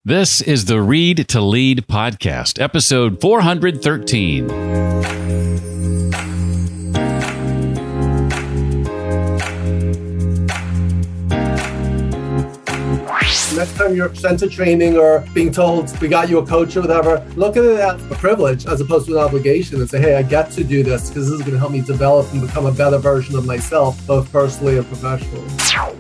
This is the Read to Lead podcast, episode 413. Next time you're sent to training or being told we got you a coach or whatever, look at it as a privilege as opposed to an obligation and say, hey, I get to do this because this is going to help me develop and become a better version of myself, both personally and professionally.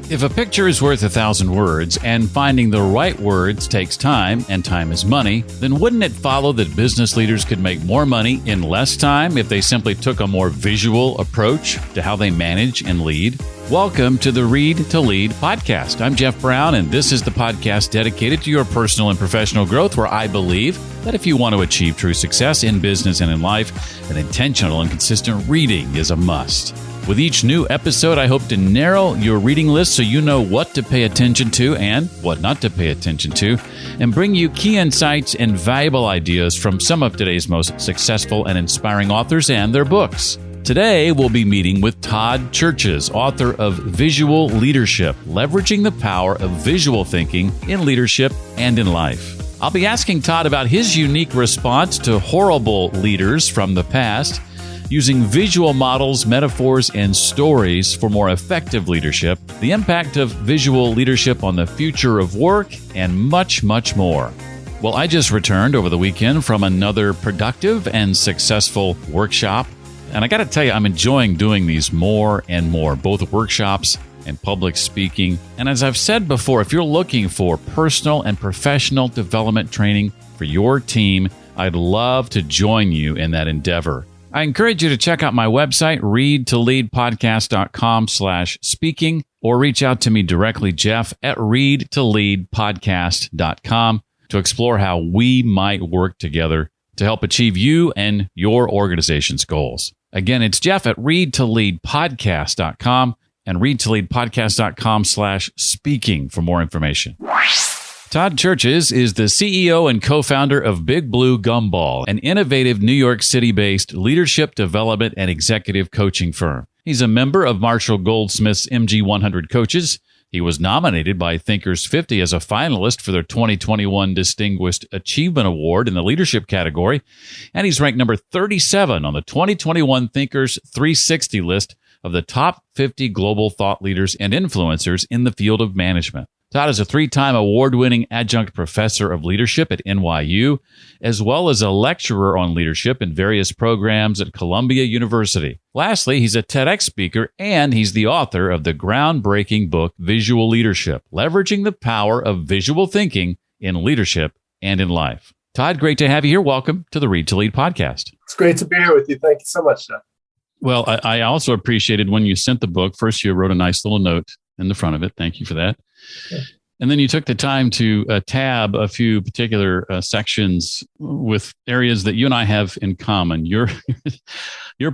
If a picture is worth 1,000 words and finding the right words takes time and time is money, then wouldn't it follow that business leaders could make more money in less time if they simply took a more visual approach to how they manage and lead? Welcome to the Read to Lead podcast. I'm Jeff Brown, and this is the podcast dedicated to your personal and professional growth, where I believe that if you want to achieve true success in business and in life, then intentional and consistent reading is a must. With each new episode, I hope to narrow your reading list so you know what to pay attention to and what not to pay attention to, and bring you key insights and valuable ideas from some of today's most successful and inspiring authors and their books. Today, we'll be meeting with Todd Cherches, author of VisuaLeadership, Leveraging the Power of Visual Thinking in Leadership and in Life. I'll be asking Todd about his unique response to horrible leaders from the past, using visual models, metaphors, and stories for more effective leadership, the impact of visual leadership on the future of work, and much, much more. Well, I just returned over the weekend from another productive and successful workshop. And I got to tell you, I'm enjoying doing these more and more, both workshops and public speaking. And as I've said before, if you're looking for personal and professional development training for your team, I'd love to join you in that endeavor. I encourage you to check out my website, readtoleadpodcast.com/speaking, or reach out to me directly, Jeff, at readtoleadpodcast.com, to explore how we might work together to help achieve you and your organization's goals. Again, it's Jeff at readtoleadpodcast.com and readtoleadpodcast.com/speaking for more information. Todd Cherches is the CEO and co-founder of Big Blue Gumball, an innovative New York City-based leadership development and executive coaching firm. He's a member of Marshall Goldsmith's MG 100 Coaches. He was nominated by Thinkers 50 as a finalist for their 2021 Distinguished Achievement Award in the leadership category, and he's ranked number 37 on the 2021 Thinkers 360 list of the top 50 global thought leaders and influencers in the field of management. Todd is a 3-time award-winning adjunct professor of leadership at NYU, as well as a lecturer on leadership in various programs at Columbia University. Lastly, he's a TEDx speaker, and he's the author of the groundbreaking book, VisuaLeadership, Leveraging the Power of Visual Thinking in Leadership and in Life. Todd, great to have you here. Welcome to the Read to Lead podcast. It's great to be here with you. Thank you so much, Jeff. Well, I also appreciated when you sent the book. First, you wrote a nice little note in the front of it. Thank you for that. Yeah. And then you took the time to tab a few particular sections with areas that you and I have in common. You're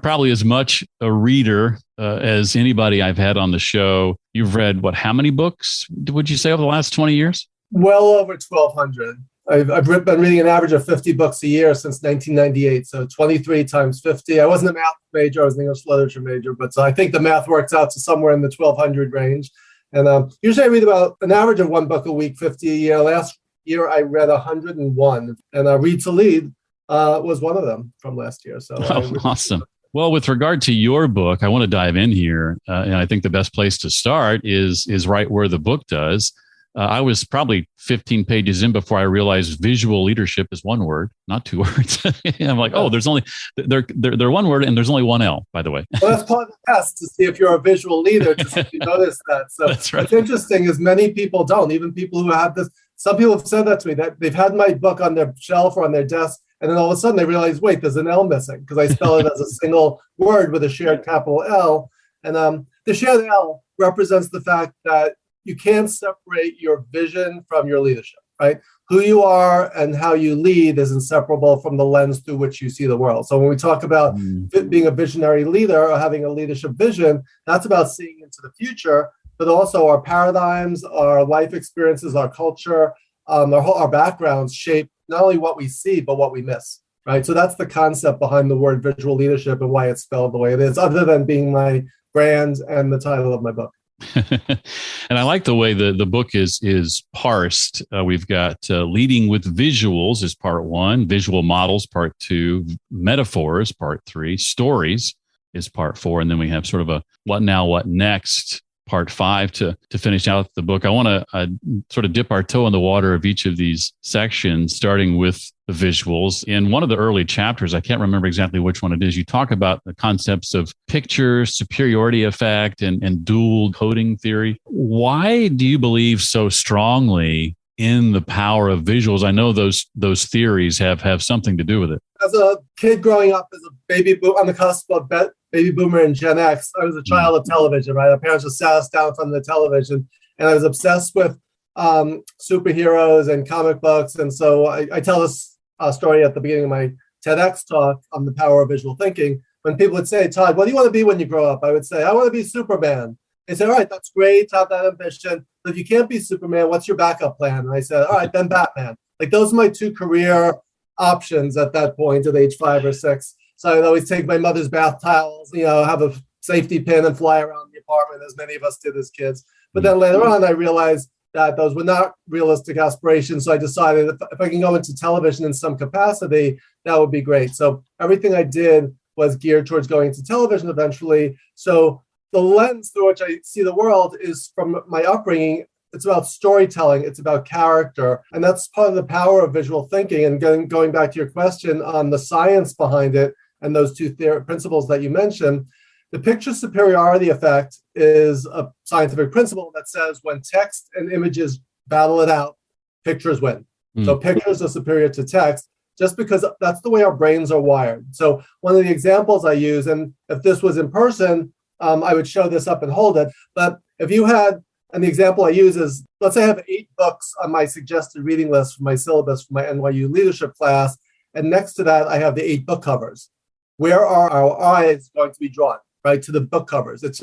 probably as much a reader as anybody I've had on the show. You've read, how many books would you say over the last 20 years? Well over 1,200. I've been reading an average of 50 books a year since 1998. So 23 times 50. I wasn't a math major. I was an English literature major. But so I think the math works out to somewhere in the 1,200 range. And usually I read about an average of 1 book a week, 50 a year. Last year I read 101. And Read to Lead was one of them from last year. So awesome. Well, with regard to your book, I want to dive in here. And I think the best place to start is right where the book does. I was probably 15 pages in before I realized visual leadership is one word, not 2 words. I'm like, there's only, they're one word and there's only one L, by the way. Well, that's part of the test to see if you're a visual leader, to see if you notice that. So that's right. What's interesting is many people don't, even people who have this. Some people have said that to me, that they've had my book on their shelf or on their desk, and then all of a sudden they realize, wait, there's an L missing because I spell it as a single word with a shared capital L. And the shared L represents the fact that you can't separate your vision from your leadership, right? Who you are and how you lead is inseparable from the lens through which you see the world. So when we talk about being a visionary leader or having a leadership vision, that's about seeing into the future, but also our paradigms, our life experiences, our culture, our backgrounds shape not only what we see, but what we miss, right? So that's the concept behind the word visual leadership and why it's spelled the way it is, other than being my brand and the title of my book. And I like the way the book is parsed. We've got leading with visuals is part one, visual models part two, metaphors part three, stories is part four, and then we have sort of a what now, what next part five to finish out the book. I want to sort of dip our toe in the water of each of these sections, starting with the visuals. In one of the early chapters, I can't remember exactly which one it is, you talk about the concepts of picture, superiority effect, and dual coding theory. Why do you believe so strongly in the power of visuals? I know those theories have something to do with it. As a kid growing up as a baby boom on the cusp of baby boomer and Gen X, I was a child of television, right? Our parents just sat us down in front of the television, and I was obsessed with superheroes and comic books. And so I tell this story at the beginning of my TEDx talk on the power of visual thinking. When people would say, Todd, what do you want to be when you grow up? I would say, I want to be Superman. They said, all right, that's great, have that ambition. But if you can't be Superman, what's your backup plan? And I said, all right, then Batman. Like those are my two career options at that point at age 5 or 6. So I'd always take my mother's bath towels, have a safety pin and fly around the apartment, as many of us did as kids. But then later on, I realized that those were not realistic aspirations. So I decided if I can go into television in some capacity, that would be great. So everything I did was geared towards going into television eventually. So the lens through which I see the world is from my upbringing. It's about storytelling. It's about character. And that's part of the power of visual thinking. And going back to your question on the science behind it and those two principles that you mentioned, the picture superiority effect is a scientific principle that says when text and images battle it out, pictures win. So pictures are superior to text just because that's the way our brains are wired. So one of the examples I use, and if this was in person, I would show this up and hold it. But if you had, and the example I use is, let's say I have 8 books on my suggested reading list for my syllabus for my NYU leadership class. And next to that, I have the 8 book covers. Where are our eyes going to be drawn? Right, to the book covers. It's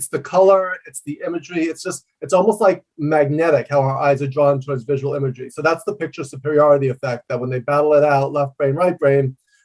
the color, it's the imagery. It's almost like magnetic how our eyes are drawn towards visual imagery. So that's the picture superiority effect, that when they battle it out, left brain,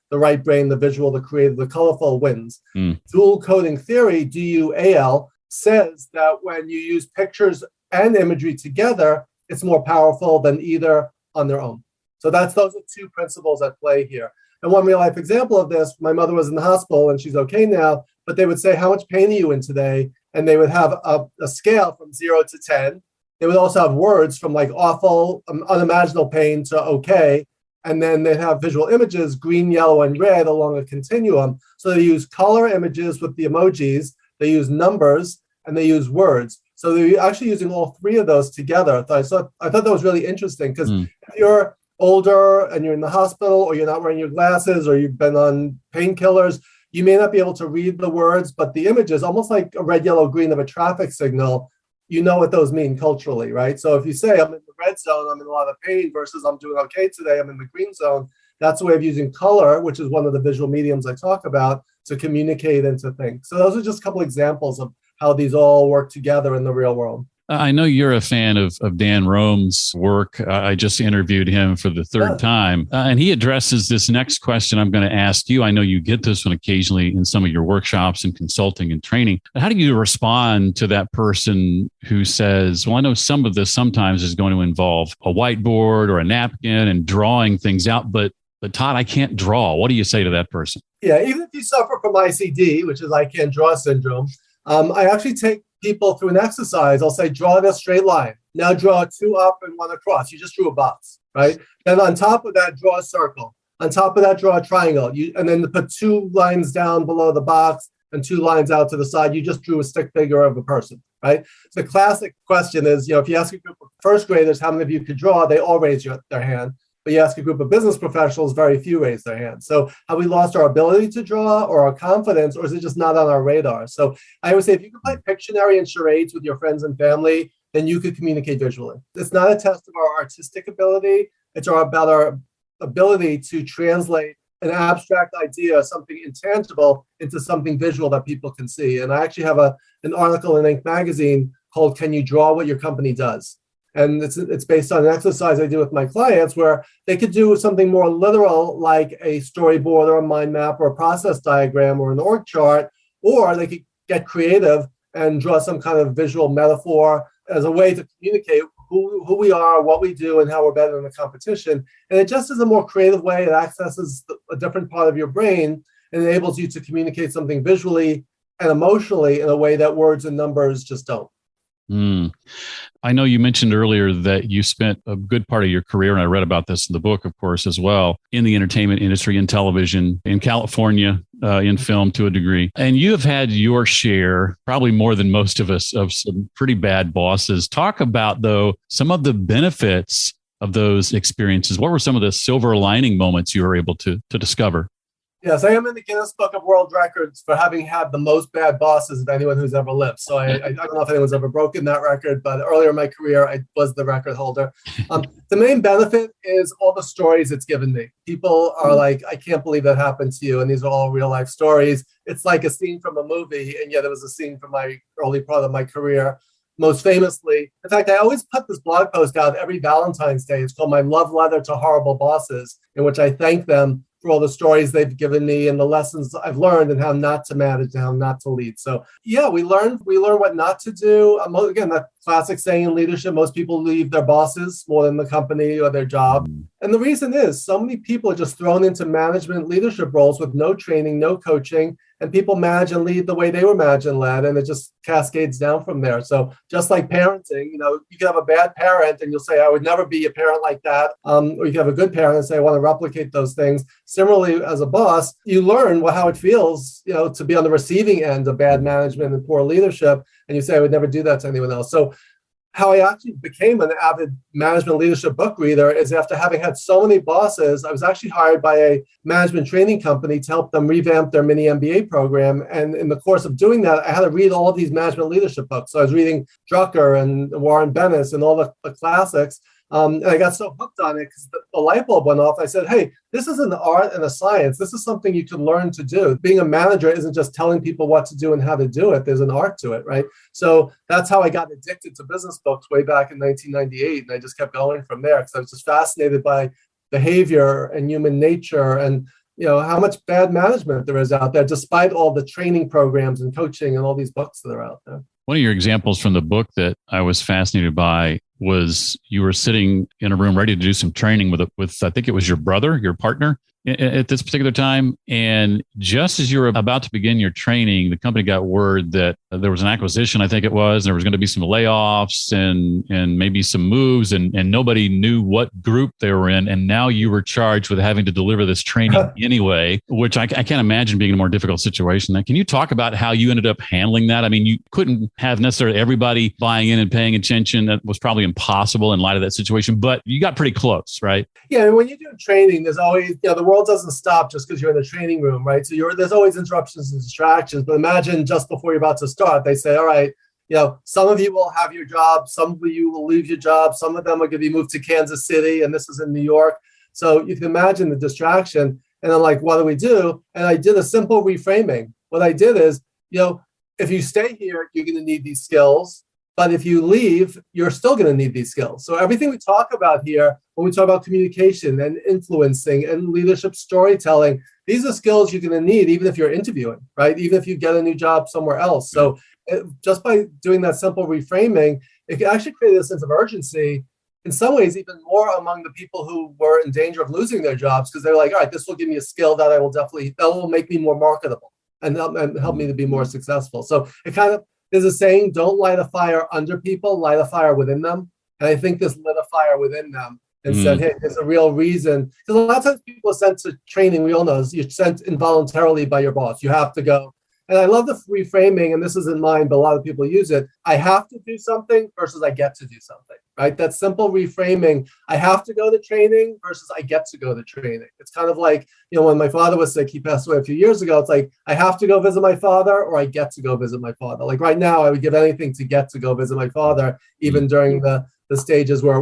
the right brain, the visual, the creative, the colorful wins. Dual coding theory, DUAL, says that when you use pictures and imagery together, it's more powerful than either on their own. So those are 2 principles at play here. And one real life example of this, my mother was in the hospital and she's okay now, but they would say, how much pain are you in today? And they would have a scale from 0 to 10. They would also have words from like awful, unimaginable pain to okay. And then they'd have visual images, green, yellow, and red along a continuum. So they use color images with the emojis, they use numbers, and they use words. So they're actually using all 3 of those together. I thought that was really interesting because if you're older and you're in the hospital, or you're not wearing your glasses, or you've been on painkillers, you may not be able to read the words, but the images, almost like a red, yellow, green of a traffic signal, you know what those mean culturally, right? So if you say I'm in the red zone, I'm in a lot of pain, versus I'm doing okay today, I'm in the green zone, that's a way of using color, which is one of the visual mediums I talk about, to communicate and to think. So those are just a couple examples of how these all work together in the real world. I know you're a fan of Dan Rome's work. I just interviewed him for the 3rd time, and he addresses this next question I'm going to ask you. I know you get this one occasionally in some of your workshops and consulting and training. How do you respond to that person who says, well, I know some of this sometimes is going to involve a whiteboard or a napkin and drawing things out, but Todd, I can't draw. What do you say to that person? Yeah, even if you suffer from ICD, which is I can't draw syndrome, I actually take people through an exercise. I'll say, draw in a straight line. Now draw 2 up and 1 across. You just drew a box, right? Then on top of that, draw a circle. On top of that, draw a triangle. And then put 2 lines down below the box and 2 lines out to the side. You just drew a stick figure of a person, right? So the classic question is, if you ask a group of 1st graders how many of you could draw, they all raise their hand. But you ask a group of business professionals, very few raise their hands. So have we lost our ability to draw, or our confidence, or is it just not on our radar? So I always say, if you can play Pictionary and charades with your friends and family, then you could communicate visually. It's not a test of our artistic ability. It's about our ability to translate an abstract idea, something intangible, into something visual that people can see. And I actually have an article in Inc. magazine called "Can You Draw What Your Company Does?" And it's based on an exercise I do with my clients where they could do something more literal, like a storyboard or a mind map or a process diagram or an org chart, or they could get creative and draw some kind of visual metaphor as a way to communicate who we are, what we do, and how we're better than the competition. And it just is a more creative way. It accesses a different part of your brain and enables you to communicate something visually and emotionally in a way that words and numbers just don't. I know you mentioned earlier that you spent a good part of your career, and I read about this in the book, of course, as well, in the entertainment industry, in television, in California, in film to a degree. And you have had your share, probably more than most of us, of some pretty bad bosses. Talk about, though, some of the benefits of those experiences. What were some of the silver lining moments you were able to discover? Yes, I am in the Guinness Book of World Records for having had the most bad bosses of anyone who's ever lived. So I don't know if anyone's ever broken that record, but earlier in my career, I was the record holder. The main benefit is all the stories it's given me. People are like, I can't believe that happened to you. And these are all real life stories. It's like a scene from a movie. And yet it was a scene from my early part of my career. Most famously, in fact, I always put this blog post out every Valentine's Day. It's called My Love Letter to Horrible Bosses, in which I thank them for all the stories they've given me and the lessons I've learned and how not to manage and how not to lead. So yeah, we learn what not to do. Again, that classic saying in leadership, most people leave their bosses more than the company or their job. And the reason is so many people are just thrown into management leadership roles with no training, no coaching, and people manage and lead the way they were managed and led, and it just cascades down from there. So just like parenting, you can have a bad parent and you'll say, I would never be a parent like that. Or you can have a good parent and say, I want to replicate those things. Similarly, as a boss, you learn how it feels, to be on the receiving end of bad management and poor leadership. And you say, I would never do that to anyone else. So how I actually became an avid management leadership book reader is after having had so many bosses, I was actually hired by a management training company to help them revamp their mini MBA program. And in the course of doing that, I had to read all of these management leadership books. So I was reading Drucker and Warren Bennis and all the classics. And I got so hooked on it because the light bulb went off. I said, hey, this is an art and a science. This is something you can learn to do. Being a manager isn't just telling people what to do and how to do it. There's an art to it, right? So that's how I got addicted to business books way back in 1998. And I just kept going from there because I was just fascinated by behavior and human nature and how much bad management there is out there, despite all the training programs and coaching and all these books that are out there. One of your examples from the book that I was fascinated by was you were sitting in a room ready to do some training with I think it was your brother, your partner at this particular time. And just as you were about to begin your training, the company got word that there was an acquisition, I think it was, and there was going to be some layoffs and maybe some moves and nobody knew what group they were in. And now you were charged with having to deliver this training anyway, which I can't imagine being a more difficult situation. Now, can you talk about how you ended up handling that? I mean, you couldn't have necessarily everybody buying in and paying attention. That was probably impossible in light of that situation, but you got pretty close, right? Yeah, when you do training, there's always, the world doesn't stop just because you're in the training room, right? So there's always interruptions and distractions. But imagine just before you're about to start, they say, all right, some of you will have your job, some of you will leave your job, some of them are going to be moved to Kansas City, and this is in New York. So you can imagine the distraction. And I'm like, what do we do? And I did a simple reframing. What I did is, if you stay here, you're going to need these skills. But if you leave, you're still going to need these skills. So everything we talk about here, when we talk about communication and influencing and leadership storytelling, these are skills you're going to need even if you're interviewing, right? Even if you get a new job somewhere else. So just by doing that simple reframing, it can actually create a sense of urgency, in some ways even more among the people who were in danger of losing their jobs, because they're like, all right, this will give me a skill that will make me more marketable and help me to be more successful. So there's a saying, don't light a fire under people, light a fire within them. And I think this lit a fire within them and said, hey, there's a real reason. Because a lot of times people are sent to training, we all know, you're sent involuntarily by your boss. You have to go. And I love the reframing, and this isn't mine, but a lot of people use it. I have to do something versus I get to do something, right? That simple reframing. I have to go to training versus I get to go to training. It's kind of like, when my father was sick, he passed away a few years ago. It's like, I have to go visit my father or I get to go visit my father. Like right now, I would give anything to get to go visit my father, even during the stages where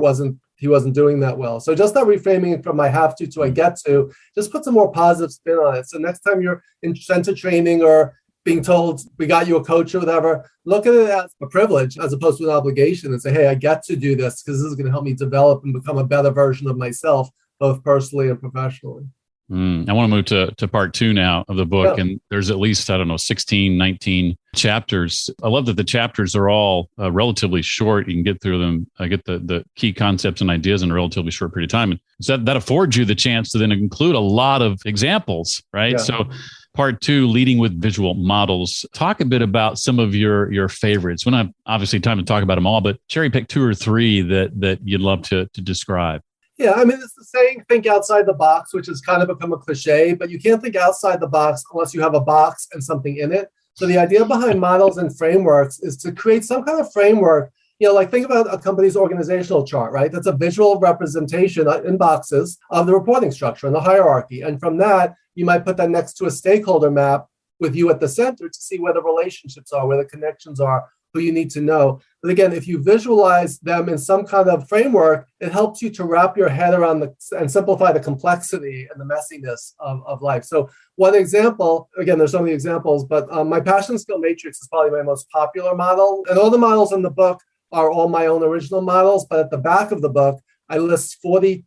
he wasn't doing that well. So just that reframing from I have to I get to, just puts a more positive spin on it. So next time you're sent to training or being told we got you a coach or whatever, look at it as a privilege as opposed to an obligation and say, hey, I get to do this because this is going to help me develop and become a better version of myself, both personally and professionally. I want to move to part 2 now of the book. Yeah. And there's at least, 16, 19 chapters. I love that the chapters are all relatively short. You can get through them, get the key concepts and ideas in a relatively short period of time. And so that affords you the chance to then include a lot of examples, right? Yeah. So part 2, leading with visual models. Talk a bit about some of your favorites. We don't have obviously time to talk about them all, but cherry pick 2 or 3 that you'd love to describe. Yeah, I mean, it's the saying, think outside the box, which has kind of become a cliche, but you can't think outside the box unless you have a box and something in it. So the idea behind models and frameworks is to create some kind of framework. Like think about a company's organizational chart, right? That's a visual representation in boxes of the reporting structure and the hierarchy. And from that, you might put that next to a stakeholder map with you at the center to see where the relationships are, where the connections are, who you need to know. But again, if you visualize them in some kind of framework, it helps you to wrap your head around and simplify the complexity and the messiness of life. So one example, again, there's so many examples, but my passion skill matrix is probably my most popular model. And all the models in the book are all my own original models. But at the back of the book, I list 40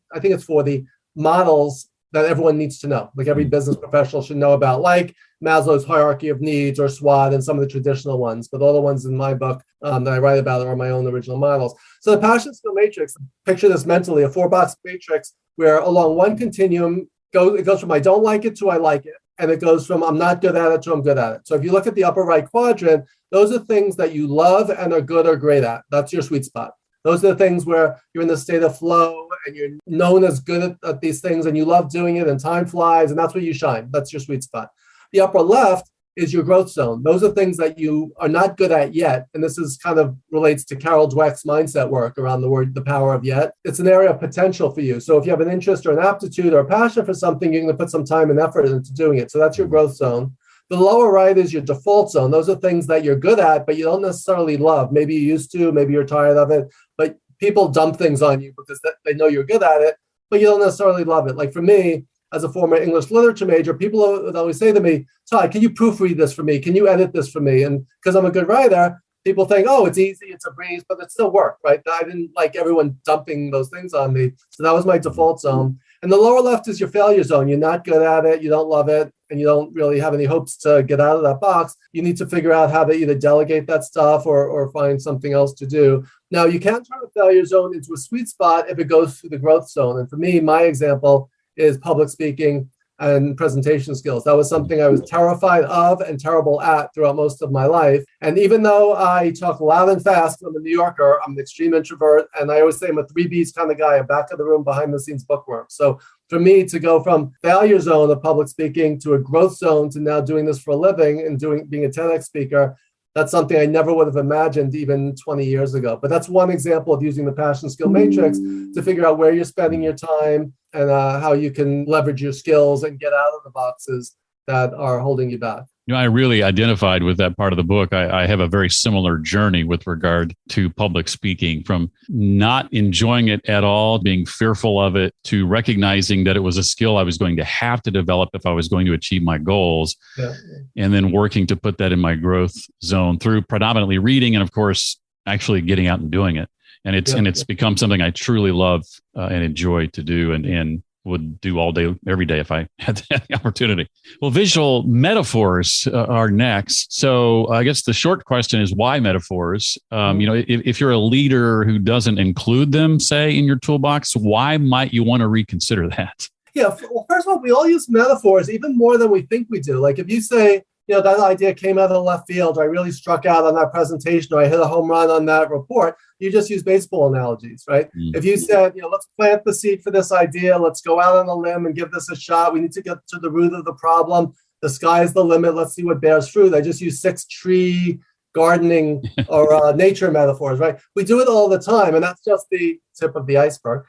models that everyone needs to know, like every business professional should know about, like Maslow's hierarchy of needs or SWOT and some of the traditional ones. But all the ones in my book that I write about are my own original models. So the passion skill matrix, picture this mentally, a 4-box matrix where along one continuum, it goes from I don't like it to I like it. And it goes from I'm not good at it to I'm good at it. So if you look at the upper right quadrant, those are things that you love and are good or great at. That's your sweet spot. Those are the things where you're in the state of flow and you're known as good at these things and you love doing it and time flies and that's where you shine. That's your sweet spot. The upper left is your growth zone. Those are things that you are not good at yet. And this is kind of relates to Carol Dweck's mindset work around the power of yet. It's an area of potential for you. So if you have an interest or an aptitude or a passion for something, you're going to put some time and effort into doing it. So that's your growth zone. The lower right is your default zone. Those are things that you're good at, but you don't necessarily love. Maybe you used to, maybe you're tired of it, but people dump things on you because they know you're good at it, but you don't necessarily love it. Like for me, as a former English literature major, people would always say to me, Todd, can you proofread this for me? Can you edit this for me? And because I'm a good writer, people think, oh, it's easy, it's a breeze, but it's still work, right? I didn't like everyone dumping those things on me. So that was my default zone. And the lower left is your failure zone. You're not good at it, you don't love it, and you don't really have any hopes to get out of that box. You need to figure out how to either delegate that stuff or find something else to do. Now, you can turn a failure zone into a sweet spot if it goes through the growth zone. And for me, my example is public speaking and presentation skills. That was something I was terrified of and terrible at throughout most of my life. And even though I talk loud and fast, I'm a New Yorker, I'm an extreme introvert, and I always say I'm a 3 Bs kind of guy, a back of the room, behind the scenes bookworm. So for me to go from failure zone of public speaking to a growth zone to now doing this for a living and being a TEDx speaker, that's something I never would have imagined even 20 years ago. But that's one example of using the passion skill matrix to figure out where you're spending your time and how you can leverage your skills and get out of the boxes that are holding you back. I really identified with that part of the book. I have a very similar journey with regard to public speaking, from not enjoying it at all, being fearful of it, to recognizing that it was a skill I was going to have to develop if I was going to achieve my goals. Yeah. And then working to put that in my growth zone through predominantly reading and, of course, actually getting out and doing it. And it's become something I truly love and enjoy to do and would do all day, every day if I had the opportunity. Well, visual metaphors are next. So I guess the short question is, why metaphors? If you're a leader who doesn't include them, say, in your toolbox, why might you want to reconsider that? Yeah, well, first of all, we all use metaphors even more than we think we do. Like if you say, that idea came out of the left field, or I really struck out on that presentation, or I hit a home run on that report, you just use baseball analogies, right? If you said, let's plant the seed for this idea, let's go out on a limb and give this a shot. We need to get to the root of the problem. The sky's the limit. Let's see what bears fruit. I just use 6 tree gardening or nature metaphors, right? We do it all the time, and that's just the tip of the iceberg.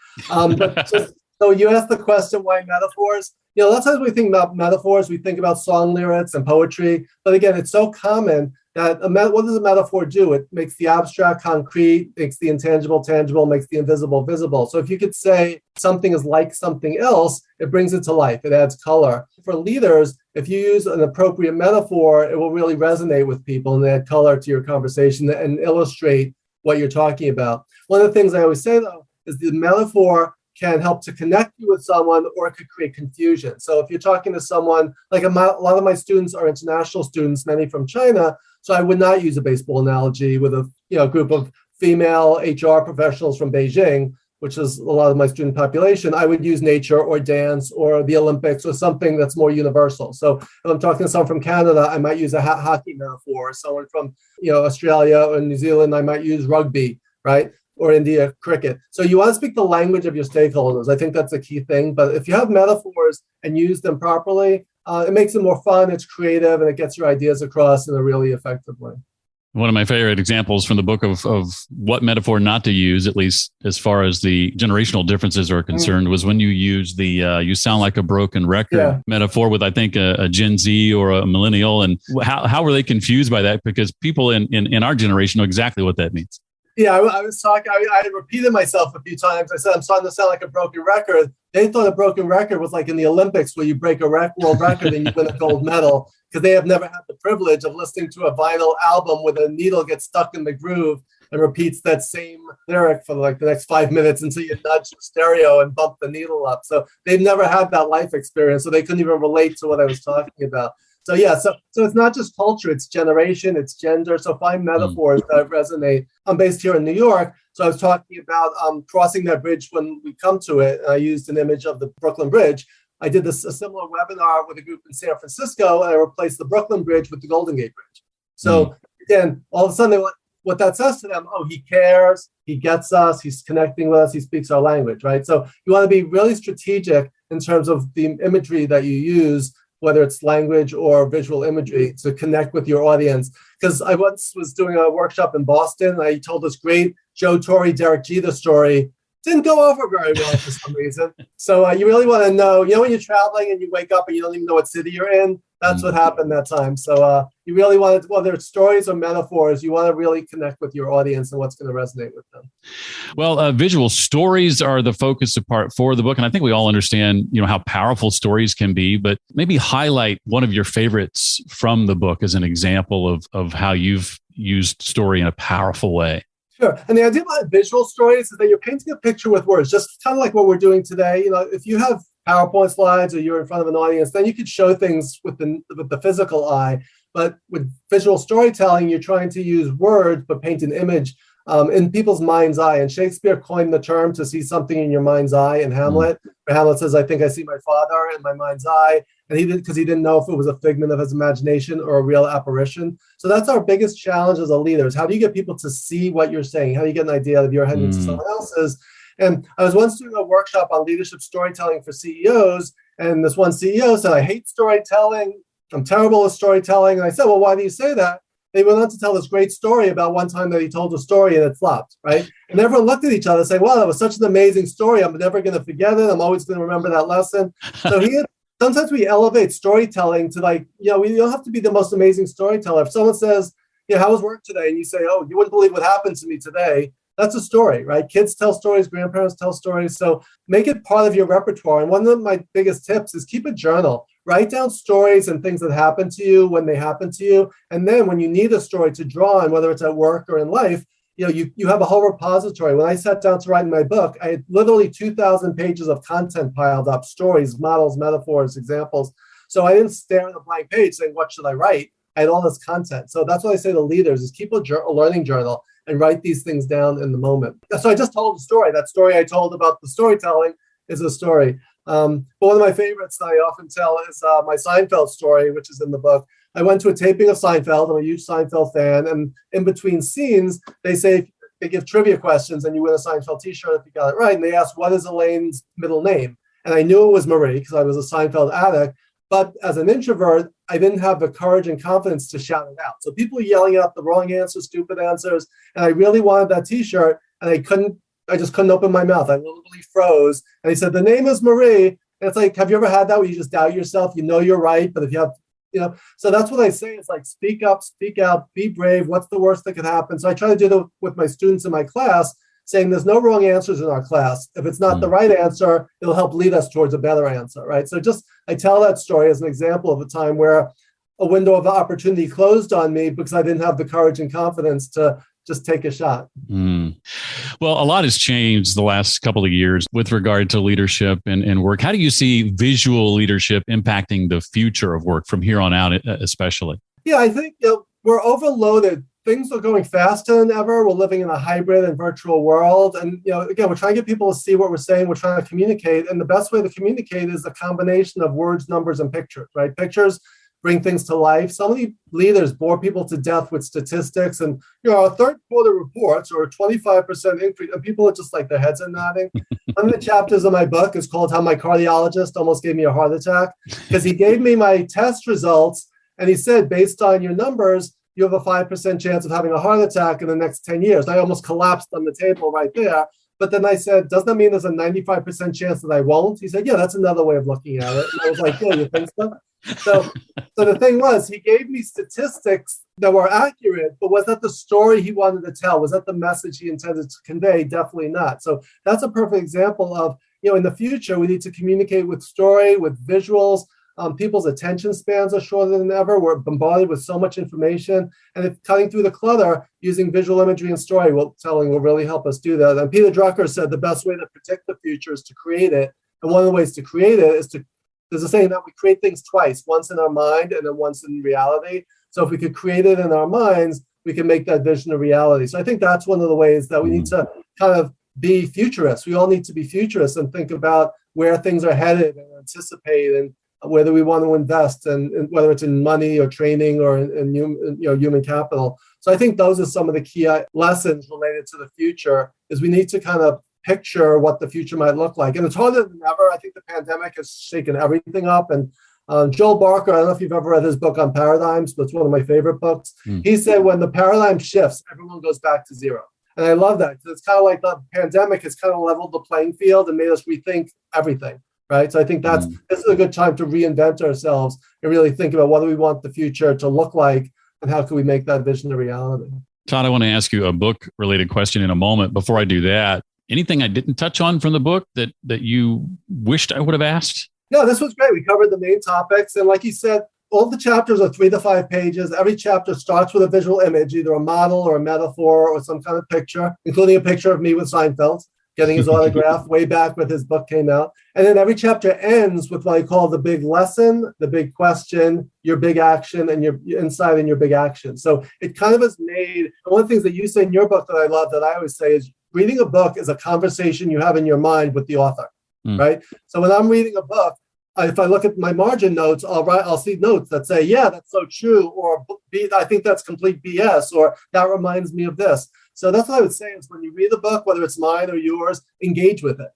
So you asked the question, why metaphors? A lot of times we think about metaphors, we think about song lyrics and poetry. But again, it's so common that what does a metaphor do? It makes the abstract concrete, makes the intangible tangible, makes the invisible visible. So if you could say something is like something else, it brings it to life. It adds color. For leaders, if you use an appropriate metaphor, it will really resonate with people and add color to your conversation and illustrate what you're talking about. One of the things I always say, though, is the metaphor can help to connect you with someone, or it could create confusion. So if you're talking to someone, like a lot of my students are international students, many from China, so I would not use a baseball analogy with a group of female HR professionals from Beijing, which is a lot of my student population. I would use nature or dance or the Olympics or something that's more universal. So if I'm talking to someone from Canada, I might use a hockey metaphor. Someone from Australia or New Zealand, I might use rugby, right? Or India, cricket. So you want to speak the language of your stakeholders. I think that's a key thing. But if you have metaphors and use them properly, it makes it more fun, it's creative, and it gets your ideas across in a really effective way. One of my favorite examples from the book of what metaphor not to use, at least as far as the generational differences are concerned, was when you use the you sound like a broken record metaphor with, I think, a Gen Z or a millennial. And how were they confused by that? Because people in our generation know exactly what that means. Yeah, I was talking, I repeated myself a few times. I said, I'm starting to sound like a broken record. They thought a broken record was like in the Olympics where you break a world record and you win a gold medal, because they have never had the privilege of listening to a vinyl album where the needle gets stuck in the groove and repeats that same lyric for like the next 5 minutes until you nudge the stereo and bump the needle up. So they've never had that life experience, so they couldn't even relate to what I was talking about. So so it's not just culture, it's generation, it's gender. So find metaphors that resonate. I'm based here in New York, so I was talking about crossing that bridge when we come to it. And I used an image of the Brooklyn Bridge. I did a similar webinar with a group in San Francisco, and I replaced the Brooklyn Bridge with the Golden Gate Bridge. So again, all of a sudden, what that says to them, he cares, he gets us, he's connecting with us, he speaks our language, right? So you want to be really strategic in terms of the imagery that you use, whether it's language or visual imagery, to connect with your audience. Because I once was doing a workshop in Boston, and I told this great Joe Torre, Derek Jeter story. Didn't go over very well for some reason. So you really want to know, when you're traveling and you wake up and you don't even know what city you're in, that's what happened that time. So you really want to, whether it's stories or metaphors, you want to really connect with your audience and what's going to resonate with them. Well, visual stories are the focus of part 4 of the book. And I think we all understand, how powerful stories can be, but maybe highlight one of your favorites from the book as an example of how you've used story in a powerful way. Sure. And the idea about visual stories is that you're painting a picture with words, just kind of like what we're doing today. If you have PowerPoint slides or you're in front of an audience, then you could show things with the physical eye. But with visual storytelling, you're trying to use words, but paint an image in people's mind's eye. And Shakespeare coined the term to see something in your mind's eye in Hamlet. Where Hamlet says, I think I see my father in my mind's eye. And he didn't know if it was a figment of his imagination or a real apparition. So that's our biggest challenge as a leader, is how do you get people to see what you're saying? How do you get an idea of your head into someone else's? And I was once doing a workshop on leadership storytelling for CEOs. And this one CEO said, I hate storytelling. I'm terrible at storytelling. And I said, well, why do you say that? They went on to tell this great story about one time that he told a story and it flopped, right? And everyone looked at each other saying, wow, that was such an amazing story. I'm never going to forget it. I'm always going to remember that lesson. So sometimes we elevate storytelling to we don't have to be the most amazing storyteller. If someone says, how was work today? And you say, oh, you wouldn't believe what happened to me today. That's a story, right? Kids tell stories, grandparents tell stories. So make it part of your repertoire. And one of my biggest tips is keep a journal. Write down stories and things that happen to you when they happen to you. And then when you need a story to draw on, whether it's at work or in life, you have a whole repository. When I sat down to write my book, I had literally 2,000 pages of content piled up, stories, models, metaphors, examples. So I didn't stare at a blank page saying, what should I write? I had all this content. So that's what I say to leaders is keep a learning journal and write these things down in the moment. So I just told a story. That story I told about the storytelling is a story. But one of my favorites that I often tell is my Seinfeld story, which is in the book. I went to a taping of Seinfeld. I'm a huge Seinfeld fan. And in between scenes, they give trivia questions and you win a Seinfeld t-shirt if you got it right. And they asked, what is Elaine's middle name? And I knew it was Marie because I was a Seinfeld addict. But as an introvert, I didn't have the courage and confidence to shout it out. So people were yelling out the wrong answers, stupid answers. And I really wanted that t-shirt. And I just couldn't open my mouth. I literally froze. And he said, the name is Marie. And it's like, have you ever had that where you just doubt yourself? You know you're right. But if you have, so that's what I say. It's like, speak up, speak out, be brave. What's the worst that could happen? So I try to do that with my students in my class, saying there's no wrong answers in our class. If it's not the right answer, it'll help lead us towards a better answer, right? So I tell that story as an example of a time where a window of opportunity closed on me because I didn't have the courage and confidence to just take a shot. Well, a lot has changed the last couple of years with regard to leadership and work. How do you see visual leadership impacting the future of work from here on out, especially? Yeah, I think we're overloaded. Things are going faster than ever. We're living in a hybrid and virtual world. And, again, we're trying to get people to see what we're saying. We're trying to communicate. And the best way to communicate is a combination of words, numbers, and pictures, right? Pictures bring things to life. So many leaders bore people to death with statistics. And, our third quarter reports are a 25% increase. And people are just like, their heads are nodding. One of the chapters of my book is called How My Cardiologist Almost Gave Me a Heart Attack, because he gave me my test results. And he said, based on your numbers, you have a 5% chance of having a heart attack in the next 10 years. I almost collapsed on the table right there. But then I said, doesn't that mean there's a 95% chance that I won't? He said, yeah, that's another way of looking at it. And I was like, yeah, you think so? So the thing was, he gave me statistics that were accurate, but was that the story he wanted to tell? Was that the message he intended to convey? Definitely not. So that's a perfect example of, in the future, we need to communicate with story, with visuals. People's attention spans are shorter than ever. We're bombarded with so much information. And if cutting through the clutter using visual imagery and storytelling will really help us do that. And Peter Drucker said the best way to predict the future is to create it. And one of the ways to create it is there's a saying that we create things twice, once in our mind and then once in reality. So if we could create it in our minds, we can make that vision a reality. So I think that's one of the ways that we need to kind of be futurists. We all need to be futurists and think about where things are headed and anticipate and whether we want to invest and whether it's in money or training or in human capital. So I think those are some of the key lessons related to the future is we need to kind of picture what the future might look like. And it's harder than ever. I think the pandemic has shaken everything up. And Joel Barker, I don't know if you've ever read his book on paradigms, but it's one of my favorite books. He said when the paradigm shifts, everyone goes back to zero. And I love that. It's kind of like the pandemic has kind of leveled the playing field and made us rethink everything. Right. So I think this is a good time to reinvent ourselves and really think about what do we want the future to look like and how can we make that vision a reality. Todd, I want to ask you a book related question in a moment. Before I do that, anything I didn't touch on from the book that you wished I would have asked? No, this was great. We covered the main topics. And like you said, all the chapters are 3 to 5 pages. Every chapter starts with a visual image, either a model or a metaphor or some kind of picture, including a picture of me with Seinfeld, getting his autograph way back when his book came out. And then every chapter ends with what I call the big lesson, the big question, your big action, and your insight and your big action. So it kind of is made, one of the things that you say in your book that I love, that I always say is reading a book is a conversation you have in your mind with the author, right? So when I'm reading a book, if I look at my margin notes, I'll see notes that say, yeah, that's so true, or I think that's complete BS, or that reminds me of this. So that's what I would say is when you read the book, whether it's mine or yours, engage with it.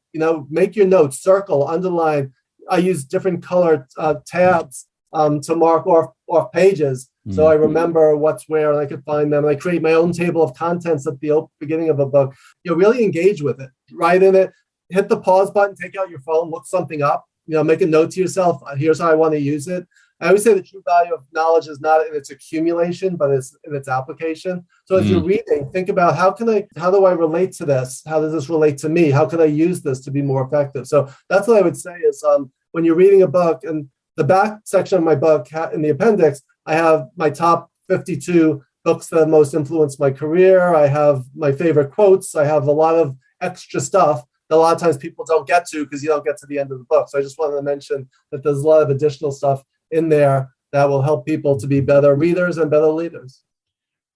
Make your notes, circle, underline. I use different color tabs to mark off pages. So I remember what's where and I could find them. And I create my own table of contents at the beginning of a book. Really engage with it. Write in it, hit the pause button, take out your phone, look something up, make a note to yourself. Here's how I want to use it. I always say the true value of knowledge is not in its accumulation, but it's in its application. So as you're reading, think about how do I relate to this? How does this relate to me? How can I use this to be more effective? So that's what I would say is when you're reading a book, and the back section of my book in the appendix, I have my top 52 books that most influenced my career. I have my favorite quotes. I have a lot of extra stuff that a lot of times people don't get to because you don't get to the end of the book. So I just wanted to mention that there's a lot of additional stuff in there that will help people to be better readers and better leaders.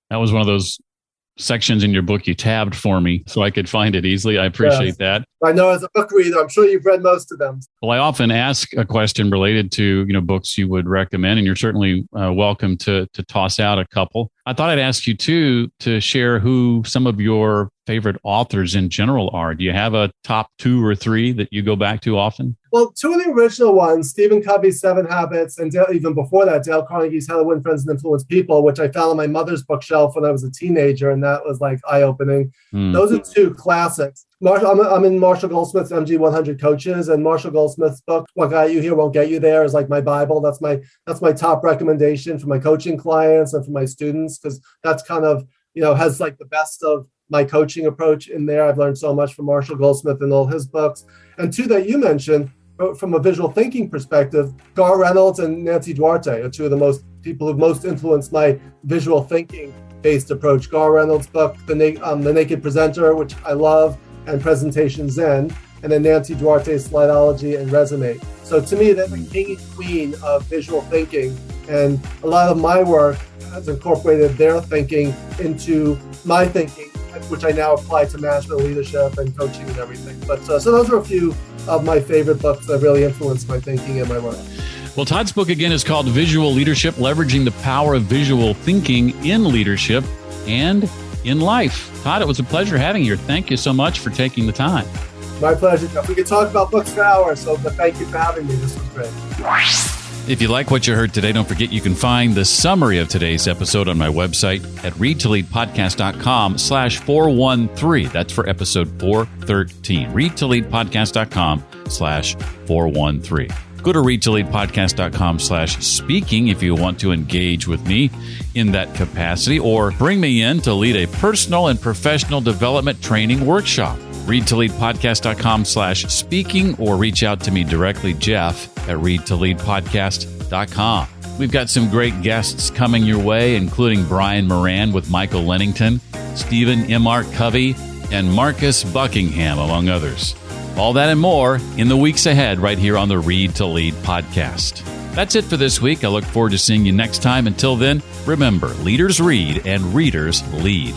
That was one of those sections in your book you tabbed for me so I could find it easily. I appreciate that. I know as a book reader, I'm sure you've read most of them. Well, I often ask a question related to, books you would recommend, and you're certainly welcome to toss out a couple. I thought I'd ask you too to share who some of your favorite authors in general are. Do you have a top 2 or 3 that you go back to often? Well, 2 of the original ones, Stephen Covey's 7 Habits, and even before that, Dale Carnegie's How to Win Friends and Influence People, which I found on my mother's bookshelf when I was a teenager, and that was like eye-opening. Those are 2 classics. I'm in Marshall Goldsmith's MG 100 Coaches, and Marshall Goldsmith's book, What Got You Here Won't Get You There, is like my Bible. That's my top recommendation for my coaching clients and for my students, because that's kind of, has like the best of my coaching approach in there. I've learned so much from Marshall Goldsmith and all his books. And 2 that you mentioned, from a visual thinking perspective, Gar Reynolds and Nancy Duarte are 2 of the most people who most influenced my visual thinking based approach. Gar Reynolds' book, The Naked Presenter, which I love, and Presentation Zen, and then Nancy Duarte's Slidology and Resume. So to me, they're the king and queen of visual thinking, and a lot of my work has incorporated their thinking into my thinking, which I now apply to management, leadership, and coaching and everything. But so those are a few of my favorite books that really influenced my thinking and my work. Well, Todd's book again is called Visual Leadership, Leveraging the Power of Visual Thinking in Leadership and in Life. Todd, it was a pleasure having you here. Thank you so much for taking the time. My pleasure, Jeff. We could talk about books for hours, but thank you for having me. This was great. If you like what you heard today, don't forget you can find the summary of today's episode on my website at readtoleadpodcast.com/413. That's for episode 413. readtoleadpodcast.com/413. Go to readtoleadpodcast.com/speaking if you want to engage with me in that capacity or bring me in to lead a personal and professional development training workshop. readtoleadpodcast.com/speaking or reach out to me directly, Jeff, at readtoleadpodcast.com. We've got some great guests coming your way, including Brian Moran with Michael Lennington, Stephen M. R. Covey, and Marcus Buckingham, among others. All that and more in the weeks ahead right here on the Read to Lead podcast. That's it for this week. I look forward to seeing you next time. Until then, remember, leaders read and readers lead.